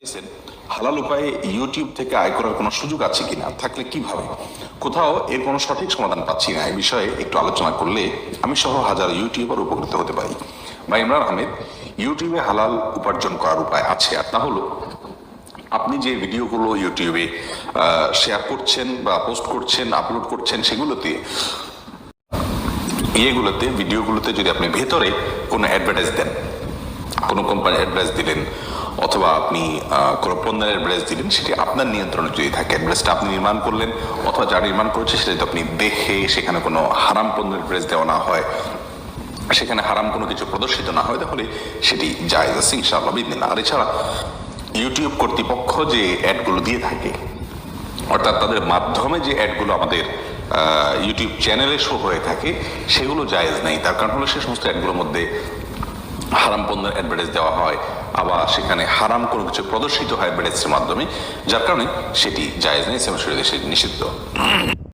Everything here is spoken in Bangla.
দেখছেন, হালাল উপায়ে ইউটিউব থেকে আয় করার কোনো সুযোগ আছে কিনা, থাকলে কিভাবে? কোথাও এর কোনো সঠিক সমাধান পাচ্ছি না। এই বিষয়ে একটু আলোচনা করলে আমি সহ হাজার ইউটিউবার উপকৃত হতে পারি। বা ইমরান আহমেদ, ইউটিউবে হালাল উপার্জন করার উপায় আছে, আর তা হলো আপনি যে ভিডিওগুলো ইউটিউবে শেয়ার করছেন বা পোস্ট করছেন, আপলোড করছেন, সেগুলোতে ভিডিওগুলোতে যদি আপনি ভেতরে কোনো অ্যাডভার্টাইজ দেন, কোনো কোম্পানির অ্যাডভার্টাইজ দিলেন, অথবা আপনি কোনো পণ্যের অ্যাডভার্টাইজ দিলেন, সেটি আপনার নিয়ন্ত্রণে যদি থাকে, অ্যাডভার্টাইজটা আপনি নির্মাণ করলেন অথবা যা নির্মাণ করেছে সেটা যদি আপনি দেখে সেখানে কোনো হারাম পণ্যের অ্যাডভার্টাইজ দেওয়া না হয়, সেখানে হারাম কোনো কিছু প্রদর্শিত না হয়, তাহলে সেটি জায়েজ আছে ইনশাআল্লাহ বিদিনিল্লাহ। আর এছাড়া ইউটিউব কর্তৃপক্ষ যে অ্যাডগুলো দিয়ে থাকে, অর্থাৎ তাদের মাধ্যমে যে অ্যাডগুলো আমাদের ইউটিউব চ্যানেলে শো হয়ে থাকে, সেগুলো জায়েজ নেই। তার কারণ হলো সে সমস্ত অ্যাডগুলোর মধ্যে হারাম পণ্যের অ্যাডভার্টাইজ দেওয়া হয়, আবার সেখানে হারাম কোনো কিছু প্রদর্শিত হয় অ্যাডভার্টাইজের মাধ্যমে, যার কারণে সেটি জায়েজ নেই, ইসলামের শরীয়তে সেটি নিষিদ্ধ।